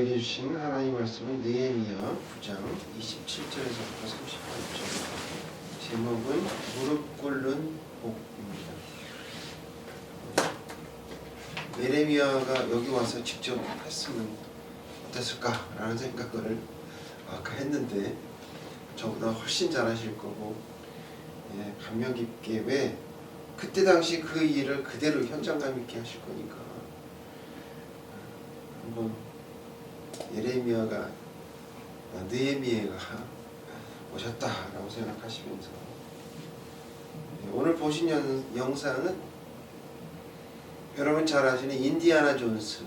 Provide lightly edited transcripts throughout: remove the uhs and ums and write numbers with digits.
우리에게 주신 하나님 말씀은 느헤미야 9장 27절에서부터 38절. 제목은 무릎 꿇는 복입니다. 예레미야가 여기 와서 직접 했으면 어땠을까라는 생각을 아까 했는데 저보다 훨씬 잘하실 거고, 감명 깊게 왜 그때 당시 그 일을 그대로 현장감 있게 하실 거니까 한번 예레미야가 느헤미야가 오셨다라고 생각하시면서, 오늘 보신 영상은 여러분 잘 아시는 인디아나 존스의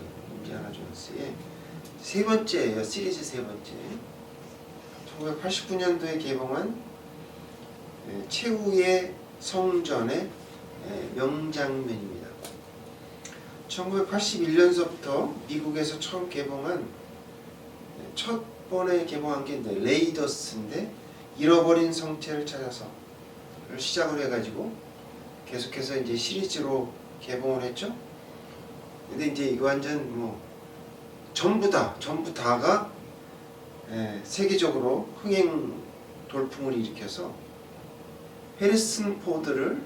세 번째예요. 시리즈 세 번째. 1989년도에 개봉한 최후의 성전의 명장면입니다. 1981년서부터 미국에서 처음 개봉한, 첫 번에 개봉한 게 레이더스인데, 잃어버린 성체를 찾아서를 시작을 해가지고 계속해서 이제 시리즈로 개봉을 했죠. 근데 이제 이거 완전 전부 다가 세계적으로 흥행 돌풍을 일으켜서 해리슨 포드를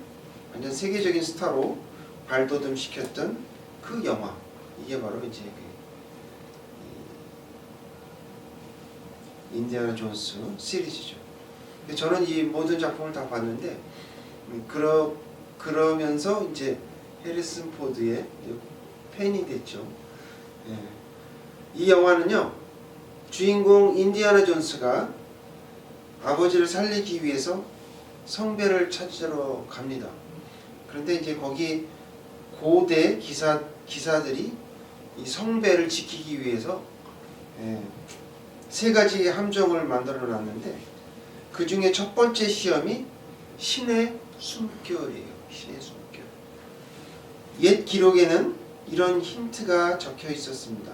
완전 세계적인 스타로 발돋움시켰던 그 영화, 이게 바로 이제 인디아나 존스 시리즈죠. 저는 이 모든 작품을 다 봤는데, 그러면서 이제 해리슨 포드의 팬이 됐죠. 이 영화는요, 주인공 인디아나 존스가 아버지를 살리기 위해서 성배를 찾으러 갑니다. 그런데 이제 거기 고대 기사들이 이 성배를 지키기 위해서 세 가지 함정을 만들어 놨는데, 그 중에 첫 번째 시험이 신의 숨결이에요. 신의 숨결. 옛 기록에는 이런 힌트가 적혀 있었습니다.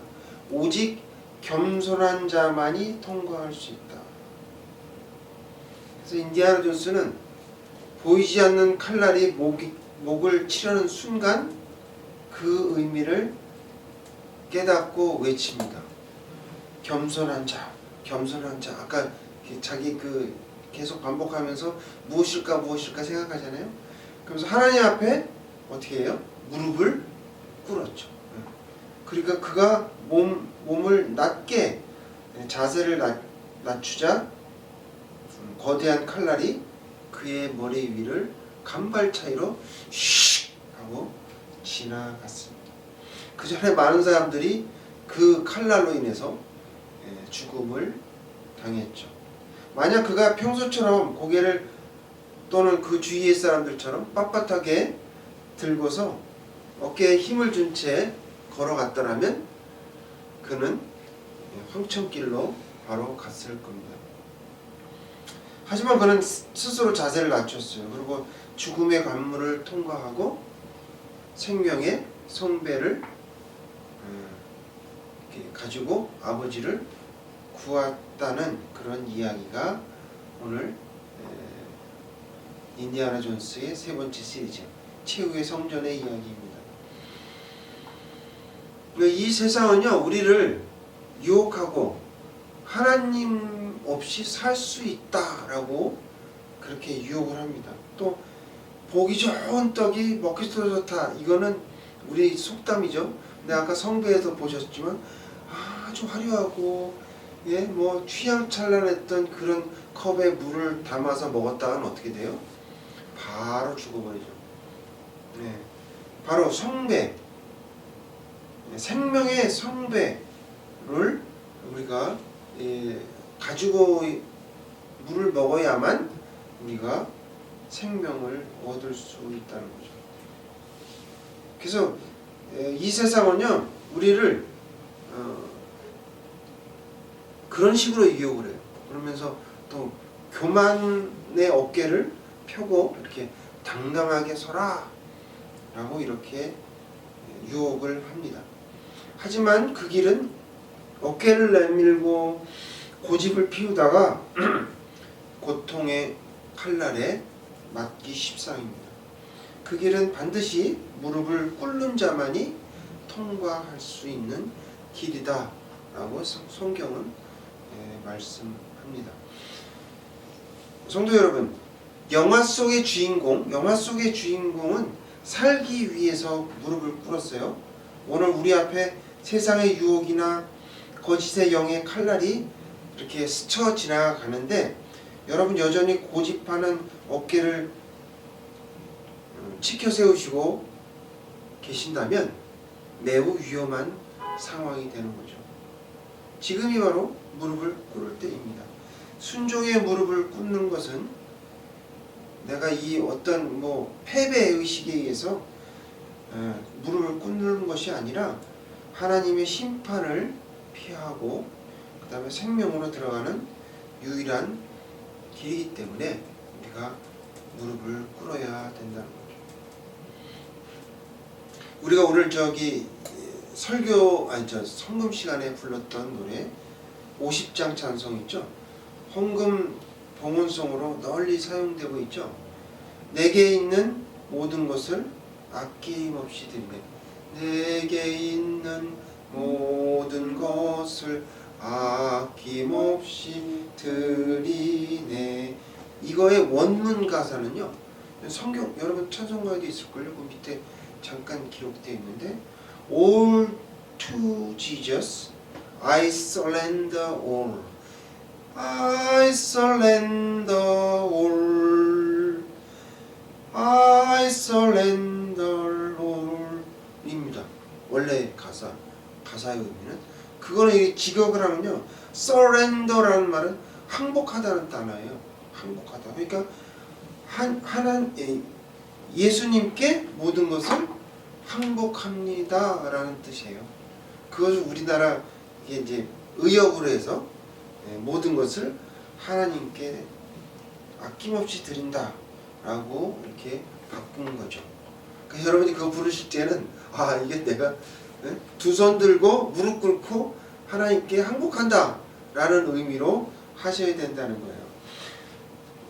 오직 겸손한 자만이 통과할 수 있다. 그래서 인디아나 존스는 보이지 않는 칼날이 목을 치려는 순간 그 의미를 깨닫고 외칩니다. 겸손한 자, 겸손한 자. 아까 자기 계속 반복하면서 무엇일까 생각하잖아요. 그러면서 하나님 앞에 어떻게 해요? 무릎을 꿇었죠. 그러니까 그가 몸을 낮게, 자세를 낮추자 거대한 칼날이 그의 머리 위를 간발 차이로 슉 하고 지나갔습니다. 그 전에 많은 사람들이 그 칼날로 인해서 죽음을 당했죠. 만약 그가 평소처럼 고개를, 또는 그 주위의 사람들처럼 빳빳하게 들고서 어깨에 힘을 준 채 걸어갔더라면 그는 황천길로 바로 갔을 겁니다. 하지만 그는 스스로 자세를 낮췄어요. 그리고 죽음의 관문을 통과하고 생명의 성배를 가지고 아버지를 구했다는 그런 이야기가 오늘 인디아나 존스의 세 번째 시리즈, 최후의 성전의 이야기입니다. 이 세상은요, 우리를 유혹하고 하나님 없이 살 수 있다라고 그렇게 유혹을 합니다. 또 보기 좋은 떡이 먹기 더 좋다, 이거는 우리 속담이죠. 근데 아까 성배에서 보셨지만 아주 화려하고 취향찬란했던 그런 컵에 물을 담아서 먹었다가는 어떻게 돼요? 바로 죽어버리죠. 바로 성배, 생명의 성배를 우리가 가지고 물을 먹어야만 우리가 생명을 얻을 수 있다는 거죠. 그래서 이 세상은요, 우리를 그런 식으로 유혹을 해요. 그러면서 또 교만의 어깨를 펴고 이렇게 당당하게 서라 라고 이렇게 유혹을 합니다. 하지만 그 길은 어깨를 내밀고 고집을 피우다가 고통의 칼날에 맞기 십상입니다. 그 길은 반드시 무릎을 꿇는 자만이 통과할 수 있는 길이다 라고 성경은 말씀합니다. 성도 여러분, 영화 속의 주인공은 살기 위해서 무릎을 꿇었어요. 오늘 우리 앞에 세상의 유혹이나 거짓의 영의 칼날이 이렇게 스쳐 지나가는데 여러분 여전히 고집하는 어깨를 치켜 세우시고 계신다면 매우 위험한 상황이 되는 거죠. 지금이 바로 무릎을 꿇을 때입니다. 순종의 무릎을 꿇는 것은 내가 이 어떤 패배 의식에 의해서 무릎을 꿇는 것이 아니라 하나님의 심판을 피하고 그 다음에 생명으로 들어가는 유일한 길이기 때문에 우리가 무릎을 꿇어야 된다는 거죠. 우리가 오늘 성금 시간에 불렀던 노래 50장 찬송 있죠? 헌금 봉헌송으로 널리 사용되고 있죠. 내게 있는 모든 것을 아낌없이 드리네. 내게 있는 모든 것을 아낌없이 드리네. 이거의 원문 가사는요, 성경 여러분 찬송가에도 있을걸요. 그 밑에 잠깐 기록되어 있는데 All to Jesus I surrender all. I surrender all. I surrender all 입니다. 원래 가사의 의미는 그거는 직역을 하면요, surrender라는 말은 항복하다는 단어예요. 항복하다. 그러니까 예수님께 모든 것을 항복합니다라는 뜻이에요. 그것을 우리나라 이제 의역으로 해서 모든 것을 하나님께 아낌없이 드린다라고 이렇게 바꾼 거죠. 그러니까 여러분이 그거 부르실 때는 이게 내가 두 손 들고 무릎 꿇고 하나님께 항복한다라는 의미로 하셔야 된다는 거예요.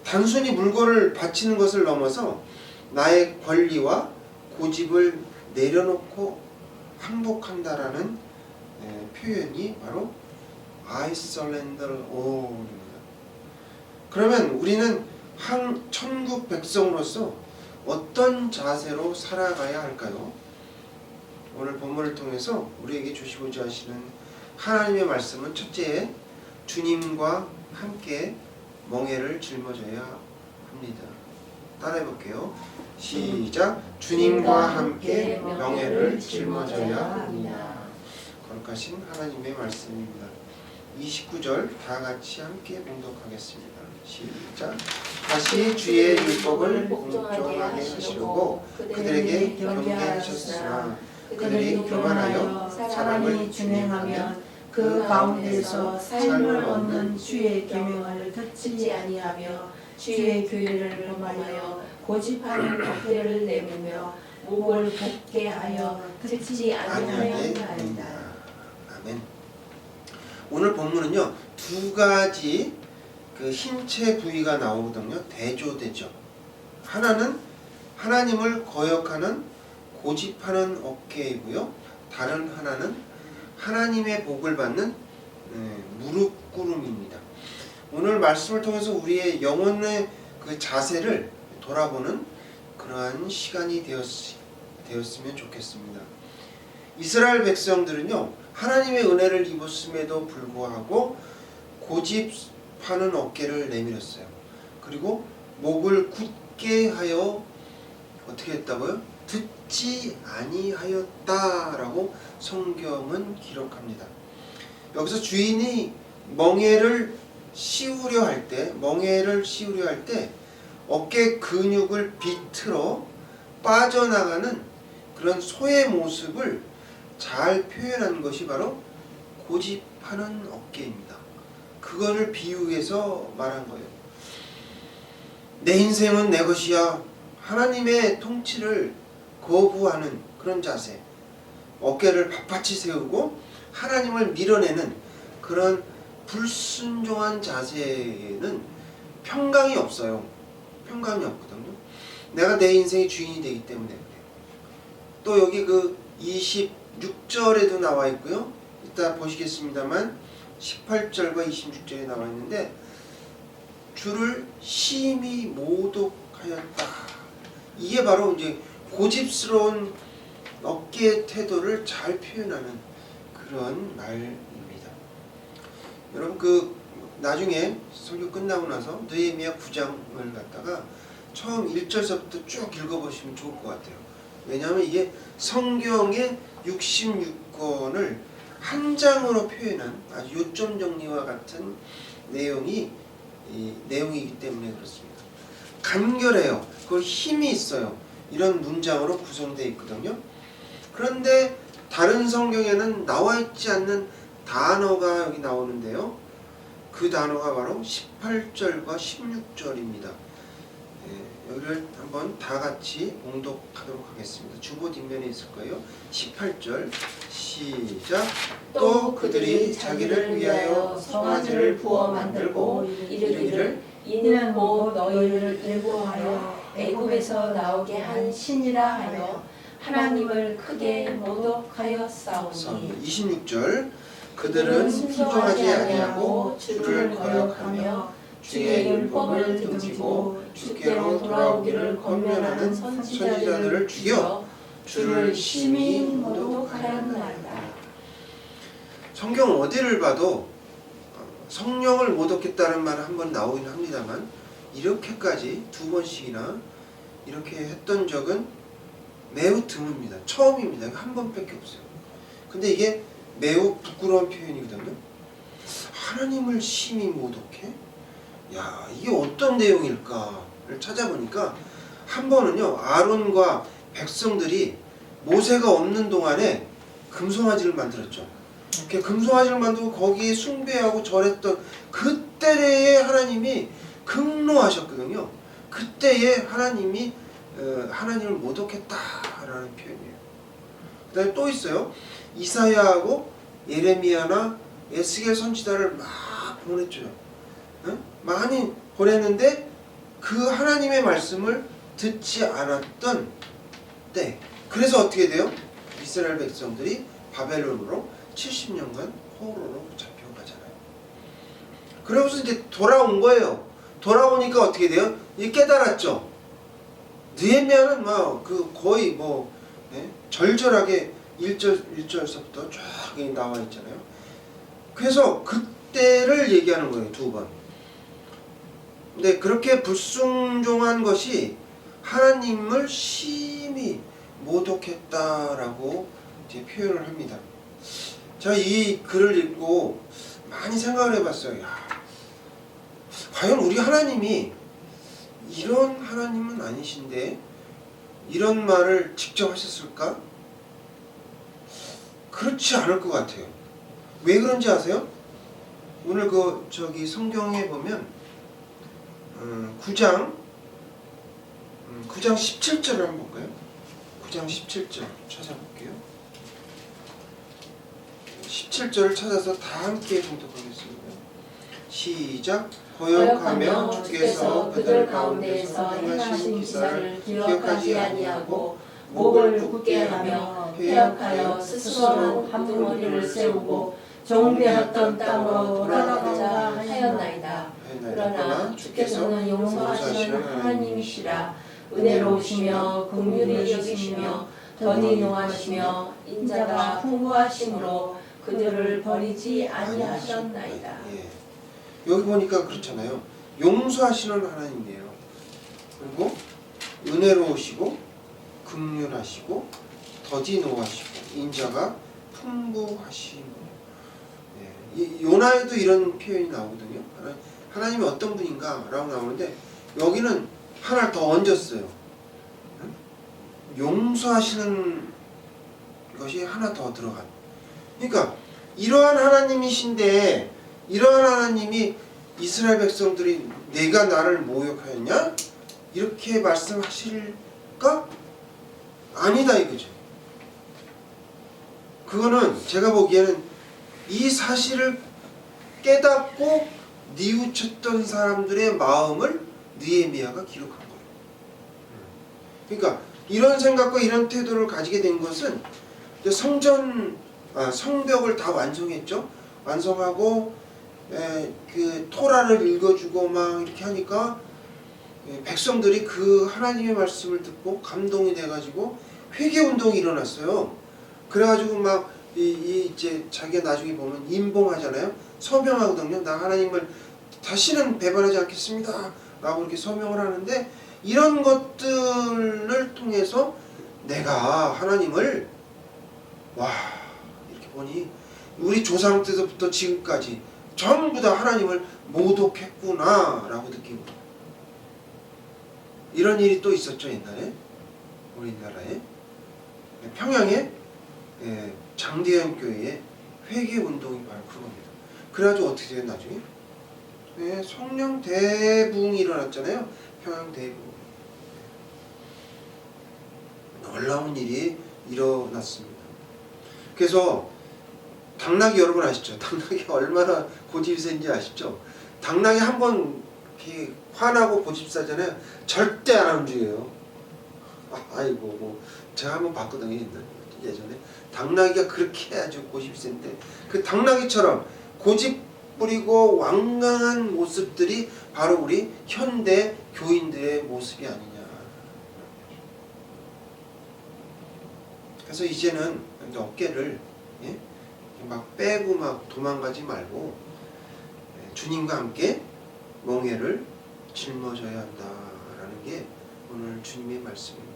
단순히 물건을 바치는 것을 넘어서 나의 권리와 고집을 내려놓고 항복한다라는 표현이 바로 I surrender all입니다. 그러면 우리는 천국 백성으로서 어떤 자세로 살아가야 할까요? 오늘 본문을 통해서 우리에게 주시고자 하시는 하나님의 말씀은 첫째, 주님과 함께 멍에를 짊어져야 합니다. 따라해 볼게요. 시작. 주님과 함께 멍에를 짊어져야 합니다. 거룩하신 하나님의 말씀입니다. 29절 다 같이 함께 봉독하겠습니다. 시작. 다시 주의 율법을 공정하게 하시려고 그들에게 경계하셨으나 그들이 교만하여 사람이 준행하면 그 가운데서 삶을 얻는 주의 계명을 듣지 아니하며 주의 교회를 범하여 고집하는 어깨를 내밀며 목을 곱게 하여 듣지 아니하였나이다. 아멘. 오늘 본문은요, 두 가지 힘체 부위가 나오거든요. 대조되죠. 하나는 하나님을 거역하는 고집하는 어깨이고요. 다른 하나는 하나님의 복을 받는 무릎 꿇음입니다. 오늘 말씀을 통해서 우리의 영혼의 그 자세를 돌아보는 그러한 시간이 되었으면 좋겠습니다. 이스라엘 백성들은요, 하나님의 은혜를 입었음에도 불구하고 고집하는 어깨를 내밀었어요. 그리고 목을 굳게 하여 어떻게 했다고요? 듣지 아니하였다라고 성경은 기록합니다. 여기서 주인이 멍에를 씌우려 할 때 어깨 근육을 비틀어 빠져나가는 그런 소의 모습을 잘 표현한 것이 바로 고집하는 어깨입니다. 그거를 비유해서 말한 거예요. 내 인생은 내 것이야. 하나님의 통치를 거부하는 그런 자세, 어깨를 빳빳이 세우고 하나님을 밀어내는 그런 불순종한 자세는 평강이 없어요. 평강이 없거든요. 내가 내 인생의 주인이 되기 때문에 그래요. 또 여기 26절에도 나와 있고요, 이따 보시겠습니다만 18절과 26절에 나와 있는데 주를 심히 모독하였다. 이게 바로 이제 고집스러운 어깨의 태도를 잘 표현하는 그런 말입니다. 여러분 그 나중에 설교 끝나고 나서 느헤미야 9장을 갖다가 처음 1절서부터 쭉 읽어보시면 좋을 것 같아요. 왜냐하면 이게 성경의 66권을 한 장으로 표현한 아주 요점 정리와 같은 내용이기 때문에 그렇습니다. 간결해요. 그 힘이 있어요. 이런 문장으로 구성되어 있거든요. 그런데 다른 성경에는 나와 있지 않는 단어가 여기 나오는데요. 그 단어가 바로 18절과 16절입니다. 여기를 한번 다 같이 봉독하도록 하겠습니다. 주보 뒷면에 있을 거예요. 18절 시작. 또 그들이 자기를 위하여 송아지를 부어 만들고 이르기를 이는 뭐 너희를 일구하여 애굽에서 나오게 한 신이라 하여 하나님을 크게 모독하였사오니. 26절 그들은 순종하지 아니하고 주를 거역하며 주의 율법을 등지고 주께로 돌아오기를 권면하는 선지자들을 죽여 주를 심히 모독하였나이다. 성경 어디를 봐도 성령을 모독했다는 말 한 번 나오긴 합니다만 이렇게까지 두 번씩이나 이렇게 했던 적은 매우 드뭅니다. 처음입니다. 한 번밖에 없어요. 근데 이게 매우 부끄러운 표현이거든요. 하나님을 심히 모독해? 야, 이게 어떤 내용일까를 찾아보니까 한 번은요, 아론과 백성들이 모세가 없는 동안에 금송아지를 만들었죠. 이렇게 금송아지를 만들고 거기에 숭배하고 절했던 그때에 하나님이 극노하셨거든요. 그때에 하나님이 하나님을 모독했다라는 표현이에요. 그 다음에 또 있어요. 이사야하고 예레미야나 에스겔 선지자를 막 보냈죠. 많이 보냈는데 그 하나님의 말씀을 듣지 않았던 때, 그래서 어떻게 돼요? 이스라엘 백성들이 바벨론으로 70년간 포로로 잡혀가잖아요. 그러고서 이제 돌아온 거예요. 돌아오니까 어떻게 돼요? 이제 깨달았죠. 느헤미야는 거의 절절하게 1절서부터 쫙 나와 있잖아요. 그래서 그때를 얘기하는 거예요. 두 번. 근데 그렇게 불순종한 것이 하나님을 심히 모독했다라고 이제 표현을 합니다. 제가 이 글을 읽고 많이 생각을 해봤어요. 야, 과연 우리 하나님이 이런 하나님은 아니신데 이런 말을 직접 하셨을까? 그렇지 않을 것 같아요. 왜 그런지 아세요? 오늘 성경에 보면 9장 17절을 한번 볼까요? 9장 17절 찾아볼게요. 17절을 찾아서 다 함께 봉독하겠습니다. 시작. 거역하며 주께서 그들 가운데에서 행하신 기사를 기억하지 아니하고 목을 굳게 하며 회역하여 스스로 한두머리를 세우고 종되었던 땅으로 돌아가자 하였나이다. 그러나 주께서는 용서하시는 하나님이시라. 은혜로우시며 긍휼히 여기시며 더디 노하시며 인자가 풍부하심으로 그들을 버리지 아니하셨나이다. 예. 여기 보니까 그렇잖아요. 용서하시는 하나님이에요. 그리고 은혜로우시고 긍휼하시고 더디 노하시고 인자가 풍부하시고. 예. 이 요나에도 이런 표현이 나오거든요. 하나님이 어떤 분인가 라고 나오는데 여기는 하나를 더 얹었어요. 용서하시는 것이 하나 더 들어간. 그러니까 이러한 하나님이신데 이러한 하나님이 이스라엘 백성들이 내가 나를 모욕하였냐? 이렇게 말씀하실까? 아니다 이거죠. 그거는 제가 보기에는 이 사실을 깨닫고 뉘우쳤던 사람들의 마음을 느헤미야가 기록한 거예요. 그러니까 이런 생각과 이런 태도를 가지게 된 것은 성전 성벽을 다 완성했죠. 완성하고 그 토라를 읽어주고 막 이렇게 하니까 백성들이 그 하나님의 말씀을 듣고 감동이 돼가지고 회개 운동이 일어났어요. 그래가지고 막 이제 자기가 나중에 보면 임봉하잖아요. 서명하거든요. 나 하나님을 다시는 배반하지 않겠습니다 라고 이렇게 서명을 하는데, 이런 것들을 통해서 내가 하나님을 이렇게 보니 우리 조상 때부터 지금까지 전부 다 하나님을 모독했구나 라고 느끼고, 이런 일이 또 있었죠. 옛날에 우리나라에 평양에 장대현 교회의 회개 운동이 바로 그겁니다. 그래가지고 어떻게 돼요 나중에? 성령 대붕이 일어났잖아요. 평양 대붕. 놀라운 일이 일어났습니다. 그래서 당나귀 여러분 아시죠? 당나귀가 얼마나 고집세인지 아시죠? 당나귀 한번 화나고 고집사잖아요. 절대 안 움직여요. 아이고 뭐 제가 한번 봤거든요. 예전에 당나귀가 그렇게 아주 고집센데, 그 당나귀처럼 고집 부리고 완강한 모습들이 바로 우리 현대 교인들의 모습이 아니냐. 그래서 이제는 어깨를 막 빼고 막 도망가지 말고 주님과 함께 멍에를 짊어져야 한다라는 게 오늘 주님의 말씀입니다.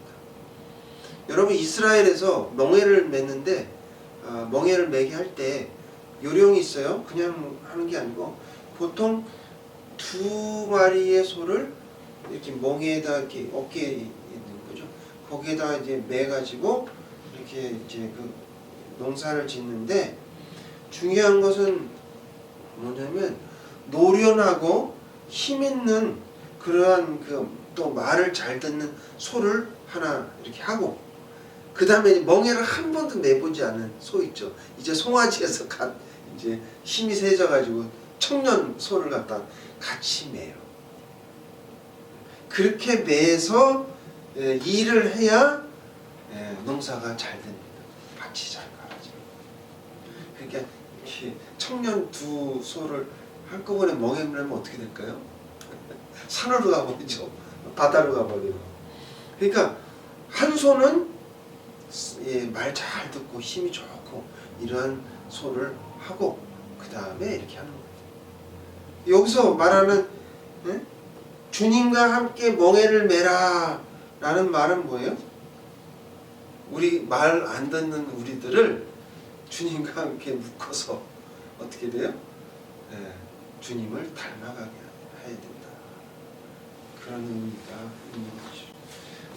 여러분, 이스라엘에서 멍에를 맸는데 멍에를 매게 할 때 요령이 있어요. 그냥 하는 게 아니고 보통 2마리의 소를 이렇게 멍에에다 이렇게 어깨에 있는 거죠. 거기에다 이제 매가지고 이렇게 이제 그 농사를 짓는데, 중요한 것은 뭐냐면 노련하고 힘 있는 그러한 또 말을 잘 듣는 소를 하나 이렇게 하고, 그 다음에 멍에를 한 번도 매보지 않은 소 있죠. 이제 송아지에서 이제 힘이 세져가지고 청년 소를 갖다 같이 매요. 그렇게 매서 일을 해야 농사가 잘 됩니다. 밭이 잘 가라죠. 그러니까 청년 2소를 한꺼번에 멍에 매면 어떻게 될까요? 산으로 가버리죠. 바다로 가버리고. 그러니까 한 소는 말 잘 듣고 힘이 좋고 이러한 소를 하고 그 다음에 이렇게 하는 거예요. 여기서 말하는 주님과 함께 멍에를 매라 라는 말은 뭐예요? 우리 말 안 듣는 우리들을 주님과 함께 묶어서 어떻게 돼요? 주님을 닮아가게 해야 된다. 그런 의미가 있는 거죠.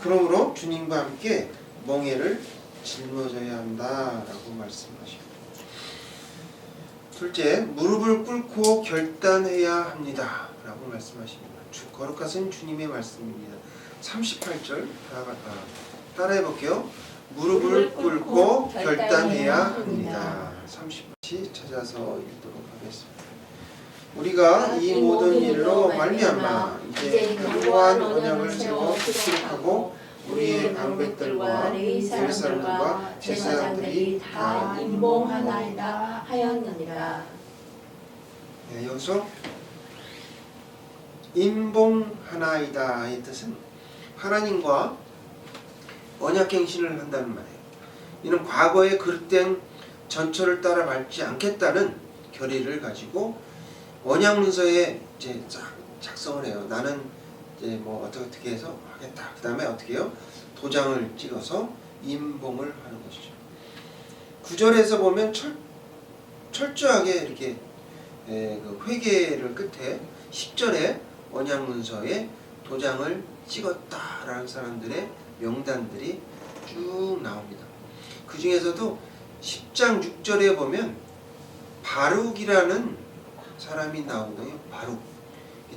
그러므로 주님과 함께 멍에를 짊어져야 한다라고 말씀하십니다. 둘째, 무릎을 꿇고 결단해야 합니다 라고 말씀하십니다. 거룩하신 주님의 말씀입니다. 38절 따라해 볼게요. 무릎을 꿇고 결단해야 합니다. 38절 찾아서 읽도록 하겠습니다. 우리가 이 모든 일로 말미암아 이제 견고한 언약을 세워 기록하고 우리의 방백들과 레위 사람들과 제사장들이 다 임봉하나이다 하였느니라. 여기서 임봉하나이다의 뜻은 하나님과 언약갱신을 한다는 말이에요. 이는 과거의 그릇된 전철을 따라 밟지 않겠다는 결의를 가지고 언약문서에 이제 작성을 해요. 나는 이제 뭐 어떻게 해서 하겠다. 그 다음에 어떻게 해요? 도장을 찍어서 임봉을 하는 것이죠. 9절에서 보면 철저하게 이렇게 그 회개를 끝에 10절에 언약문서에 도장을 찍었다라는 사람들의 명단들이 쭉 나옵니다. 그 중에서도 10장 6절에 보면 바룩이라는 사람이 나오거든요. 바룩.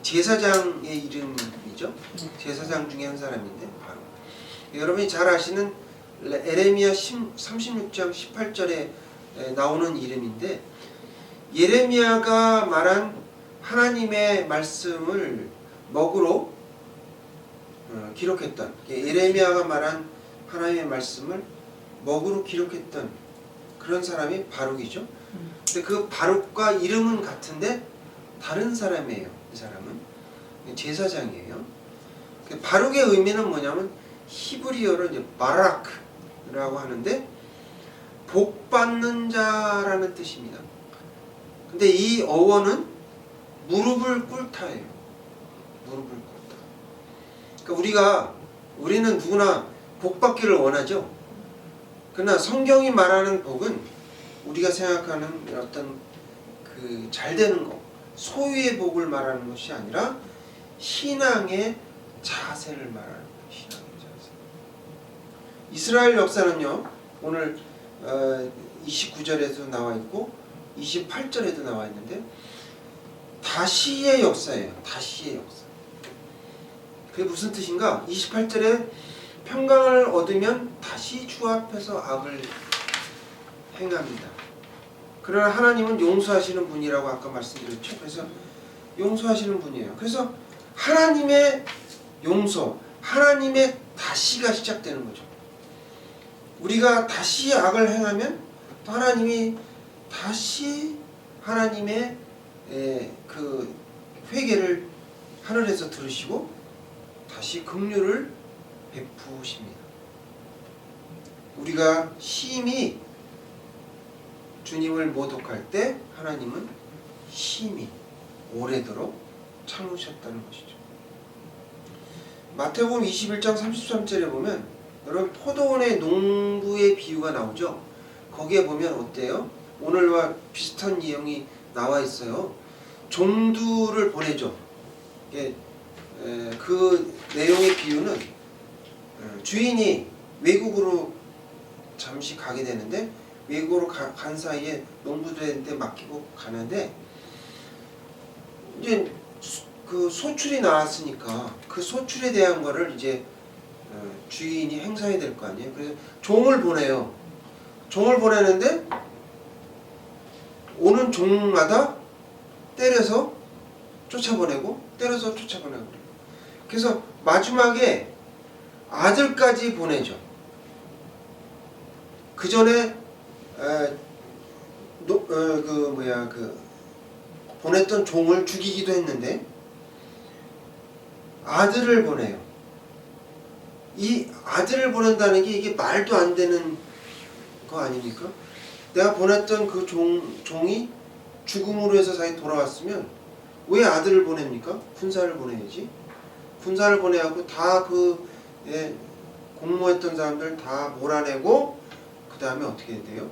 제사장의 이름이죠. 제사장 중에 한 사람인데 바룩. 여러분이 잘 아시는 에레미야 36장 18절에 나오는 이름인데, 예레미야가 말한 하나님의 말씀을 먹으로 기록했던, 예레미야가 말한 하나님의 말씀을 먹으로 기록했던 그런 사람이 바룩이죠. 근데 그 바룩과 이름은 같은데 다른 사람이에요. 이 사람은 제사장이에요. 바룩의 의미는 뭐냐면 히브리어로 이제 바라크라고 하는데 복 받는 자라는 뜻입니다. 근데 이 어원은 무릎을 꿇다예요. 무릎을 꿇다. 그러니까 우리는 누구나 복 받기를 원하죠. 그러나 성경이 말하는 복은 우리가 생각하는 어떤 그 잘 되는 것, 소유의 복을 말하는 것이 아니라 신앙의 자세를 말하는 거예요. 신앙의 자세. 이스라엘 역사는요. 오늘 29절에도 나와 있고 28절에도 나와 있는데 다시의 역사예요. 다시의 역사. 그게 무슨 뜻인가? 28절에 평강을 얻으면 다시 주 앞에서 악을 행합니다. 그러나 하나님은 용서하시는 분이라고 아까 말씀드렸죠. 그래서 용서하시는 분이에요. 그래서 하나님의 용서, 하나님의 다시가 시작되는 거죠. 우리가 다시 악을 행하면 또 하나님이 다시 하나님의 그 회개를 하늘에서 들으시고 다시 긍휼을 베푸십니다. 우리가 심히 주님을 모독할 때 하나님은 심히 오래도록 참으셨다는 것이죠. 마태복음 21장 33절에 보면 여러분 포도원의 농부의 비유가 나오죠. 거기에 보면 어때요? 오늘과 비슷한 내용이 나와 있어요. 종두를 보내죠. 그 내용의 비유는 주인이 외국으로 잠시 가게 되는데 외국으로 간 사이에 농부들한테 맡기고 가는데 이제 그 소출이 나왔으니까 그 소출에 대한 거를 이제 주인이 행사해야 될 거 아니에요. 그래서 종을 보내요. 종을 보내는데 오는 종마다 때려서 쫓아보내고 때려서 쫓아보내고 그래서 마지막에 아들까지 보내죠. 그 전에 보냈던 종을 죽이기도 했는데 아들을 보내요. 이 아들을 보낸다는 게 이게 말도 안 되는 거 아닙니까? 내가 보냈던 그 종이 죽음으로 해서 다시 돌아왔으면 왜 아들을 보냅니까? 군사를 보내야지. 군사를 보내고 다 공모했던 사람들 다 몰아내고 그 다음에 어떻게 돼요?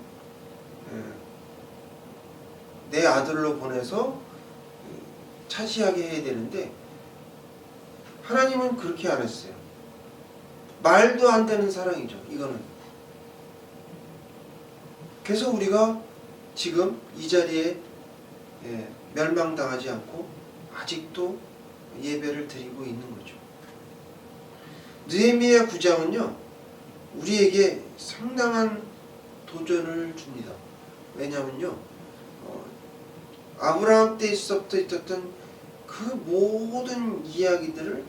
내 아들로 보내서 차지하게 해야 되는데 하나님은 그렇게 안 했어요. 말도 안 되는 사랑이죠. 이거는. 그래서 우리가 지금 이 자리에 멸망당하지 않고 아직도 예배를 드리고 있는 거죠. 느헤미야 9장은요 우리에게 상당한 도전을 줍니다. 왜냐면요 아브라함 때부터 있었던 그 모든 이야기들을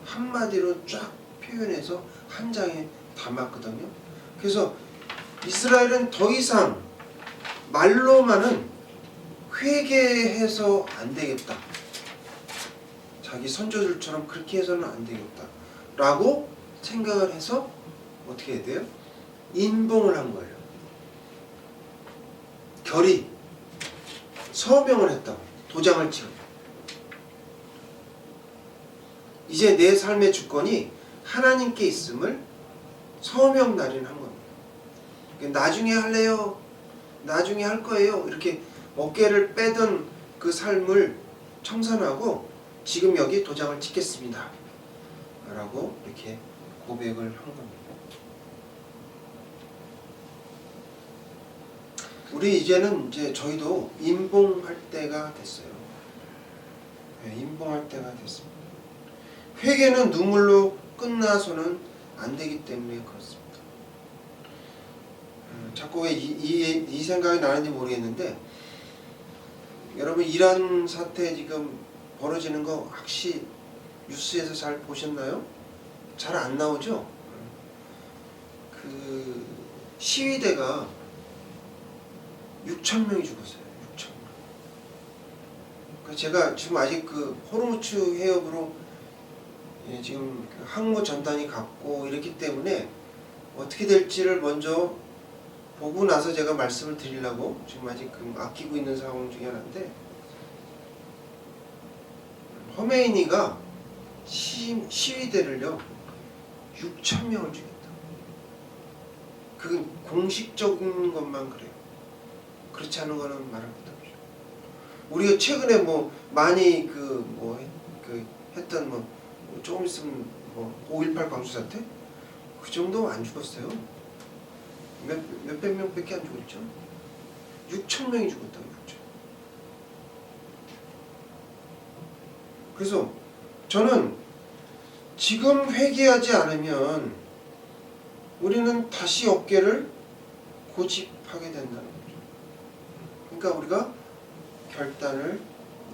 한마디로 쫙 표현해서 한 장에 담았거든요. 그래서 이스라엘은 더 이상 말로만은 회개해서 안 되겠다. 자기 선조들처럼 그렇게 해서는 안 되겠다. 라고 생각을 해서 어떻게 해야 돼요? 인봉을 한 거예요. 결의, 서명을 했다고. 도장을 찍어. 이제 내 삶의 주권이 하나님께 있음을 서명 날인한 겁니다. 나중에 할래요. 나중에 할 거예요. 이렇게 어깨를 빼던 그 삶을 청산하고 지금 여기 도장을 찍겠습니다. 라고 이렇게 고백을 한 겁니다. 우리 이제는 저희도 임봉할 때가 됐어요. 임봉할 때가 됐습니다. 회개는 눈물로 끝나서는 안 되기 때문에 그렇습니다. 자꾸 왜 이 생각이 나는지 모르겠는데 여러분 이란 사태 지금 벌어지는 거 혹시 뉴스에서 잘 보셨나요? 잘 안 나오죠? 그 시위대가 6천 명이 죽었어요. 6천 명. 그러니까 제가 지금 아직 그 호르무츠 해협으로 지금 그 항모 전단이 갔고 이렇기 때문에 어떻게 될지를 먼저 보고 나서 제가 말씀을 드리려고 지금 아직 아끼고 있는 상황 중에 하나인데, 허메이니가 시위대를요 6천 명을 죽였다. 그건 공식적인 것만 그래요. 그렇지 않은 거는 말을 못하죠. 우리가 최근에 뭐 많이 했던 조금 있으면 5.18 광주 사태 그 정도 안 죽었어요. 몇백 명밖에 안 죽었죠. 6천 명이 죽었다고. 6천. 그래서 저는 지금 회개하지 않으면 우리는 다시 어깨를 고집하게 된다는 거죠. 그러니까 우리가 결단을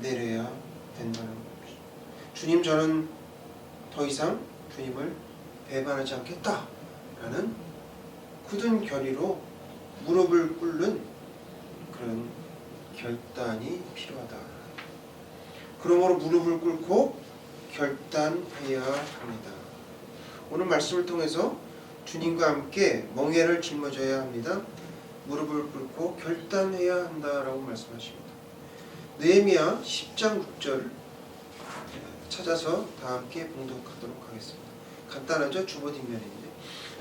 내려야 된다는 거죠. 주님, 저는 더 이상 주님을 배반하지 않겠다라는 굳은 결의로 무릎을 꿇는 그런 결단이 필요하다. 그러므로 무릎을 꿇고 결단해야 합니다. 오늘 말씀을 통해서 주님과 함께 멍에를 짊어져야 합니다. 무릎을 꿇고 결단해야 한다라고 말씀하십니다. 느헤미야 10장 6절 찾아서 다 함께 봉독하도록 하겠습니다. 간단하죠? 주보 뒷면인데.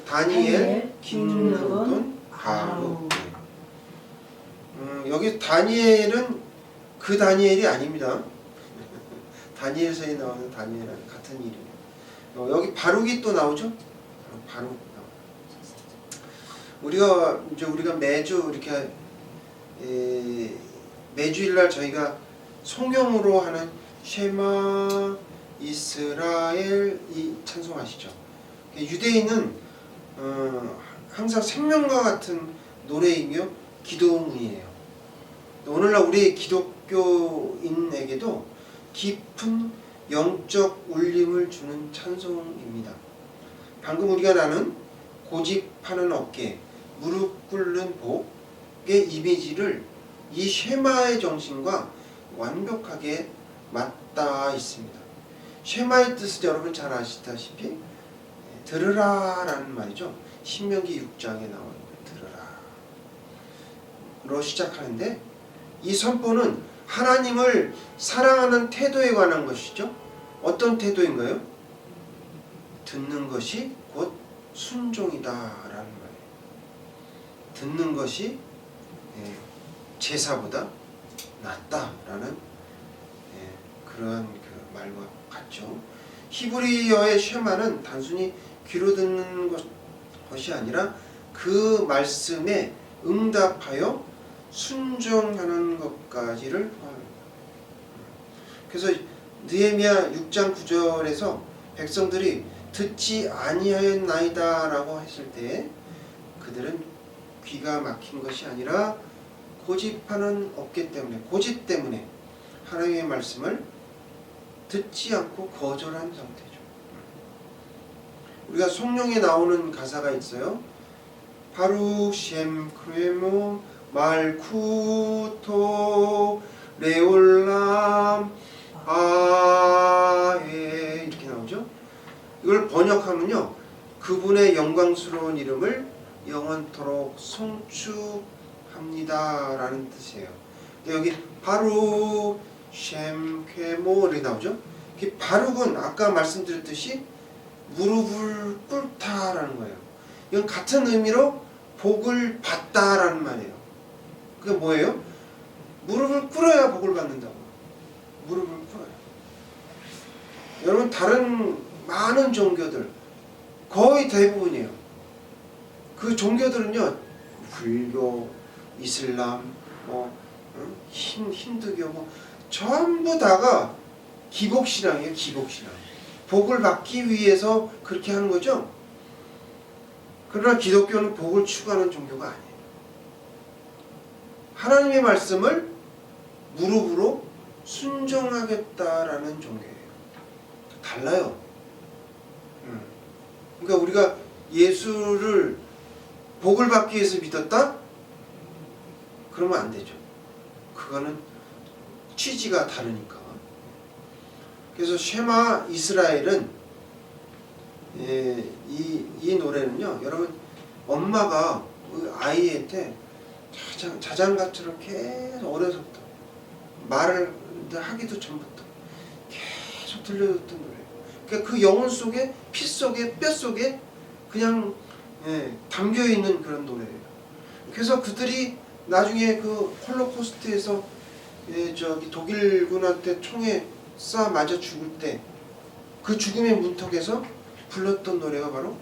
다니엘, 김느돈, 바룩. 여기 다니엘은 그 다니엘이 아닙니다. 다니엘서에 나오는 다니엘은 같은 이름이에요. 여기 바룩이 또 나오죠? 바룩 나와요. 우리가 매주 이렇게 매주일날 저희가 성경으로 하는 쉐마 이스라엘 이 찬송하시죠. 유대인은 항상 생명과 같은 노래이며 기도문이에요. 오늘날 우리 기독교인에게도 깊은 영적 울림을 주는 찬송입니다. 방금 우리가 나눈 고집하는 어깨, 무릎 꿇는 복의 이미지를 이 쉐마의 정신과 완벽하게 맞닿아 있습니다. 쉐마의 뜻은 여러분 잘 아시다시피 들으라라는 말이죠. 신명기 6장에 나오는 들으라로 시작하는데, 이 선포는 하나님을 사랑하는 태도에 관한 것이죠. 어떤 태도인가요? 듣는 것이 곧 순종이다라는 말이에요. 듣는 것이 제사보다 낫다라는 그러한 그 말과 같죠. 히브리어의 쉐마는 단순히 귀로 듣는 것이 아니라 그 말씀에 응답하여 순종하는 것까지를 포함합니다. 그래서 느헤미야 6장 9절에서 백성들이 듣지 아니하였나이다 라고 했을 때 그들은 귀가 막힌 것이 아니라 고집하는 어깨 때문에, 고집 때문에 하나님의 말씀을 듣지 않고 거절한 상태죠. 우리가 성령에 나오는 가사가 있어요. 바룩 셴 크레모 말쿠토 레올람 아에 이렇게 나오죠. 이걸 번역하면요, 그분의 영광스러운 이름을 영원토록 송축합니다 라는 뜻이에요. 여기 바룩 셴 쾌모 이렇게 나오죠. 바룩은 아까 말씀드렸듯이 무릎을 꿇다라는 거예요. 이건 같은 의미로 복을 받다라는 말이에요. 그게 뭐예요? 무릎을 꿇어야 복을 받는다고. 무릎을 꿇어요. 여러분, 다른 많은 종교들 거의 대부분이에요. 그 종교들은요, 불교, 이슬람, 힌두교 전부 다가 기복신앙이에요. 기복신앙. 복을 받기 위해서 그렇게 하는 거죠. 그러나 기독교는 복을 추구하는 종교가 아니에요. 하나님의 말씀을 무릎으로 순종하겠다라는 종교예요. 달라요. 그러니까 우리가 예수를 복을 받기 위해서 믿었다? 그러면 안 되죠. 그거는 취지가 다르니까. 그래서 쉐마 이스라엘은 이 노래는요, 여러분 엄마가 그 아이한테 자장가처럼 계속 어려서부터 말을 하기도 전부터 계속 들려줬던 노래예요. 그러니까 그 영혼 속에, 피 속에, 뼈 속에 그냥 담겨 있는 그런 노래예요. 그래서 그들이 나중에 그 홀로코스트에서 저기 독일군한테 총에 쏴 맞아 죽을 때 그 죽음의 문턱에서 불렀던 노래가 바로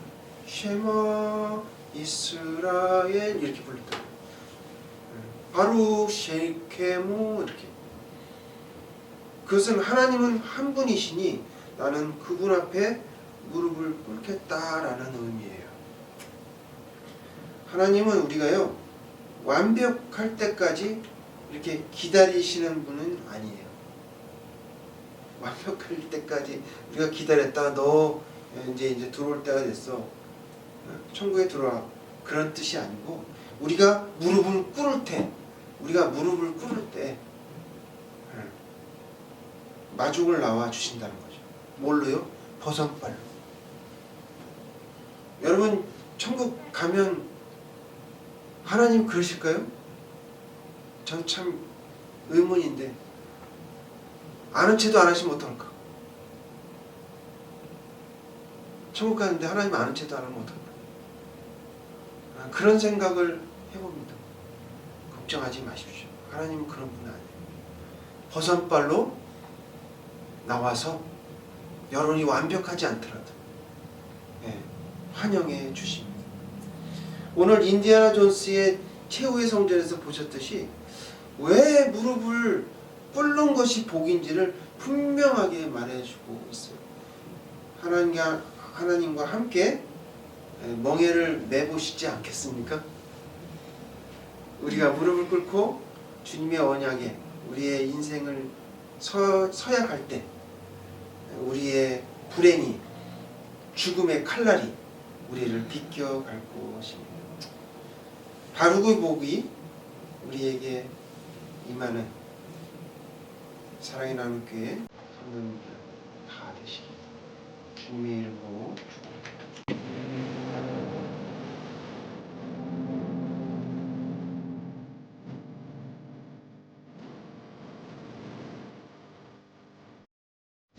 쉐마 이스라엘 이렇게 불렀던 거예요. 바로 쉐케모 이렇게. 그것은 하나님은 한 분이시니 나는 그분 앞에 무릎을 꿇겠다라는 의미예요. 하나님은 우리가요 완벽할 때까지 이렇게 기다리시는 분은 아니에요. 완벽할 때까지 우리가 기다렸다가 너 이제 들어올 때가 됐어. 천국에 들어와. 그런 뜻이 아니고 우리가 무릎을 꿇을 때 마중을 나와 주신다는 거죠. 뭘로요? 버선발로. 여러분 천국 가면 하나님 그러실까요? 전 참 의문인데 아는 체도 안 하시면 어떨까? 천국 가는데 하나님 아는 체도 안 하면 어떨까? 그런 생각을 해봅니다. 걱정하지 마십시오. 하나님은 그런 분 아니에요. 버선발로 나와서 여론이 완벽하지 않더라도 환영해 주십니다. 오늘 인디아나 존스의 최후의 성전에서 보셨듯이 왜 무릎을 꿇는 것이 복인지를 분명하게 말해주고 있어요. 하나님과 함께 멍에를 매보시지 않겠습니까? 우리가 무릎을 꿇고 주님의 언약에 우리의 인생을 서약할 때 우리의 불행이 죽음의 칼날이 우리를 비껴갈 것입니다. 바르고 복이 우리에게 임하는 사랑의 나눔교회 성도님들 다 되시길 주님의 이름으로 축복합니다.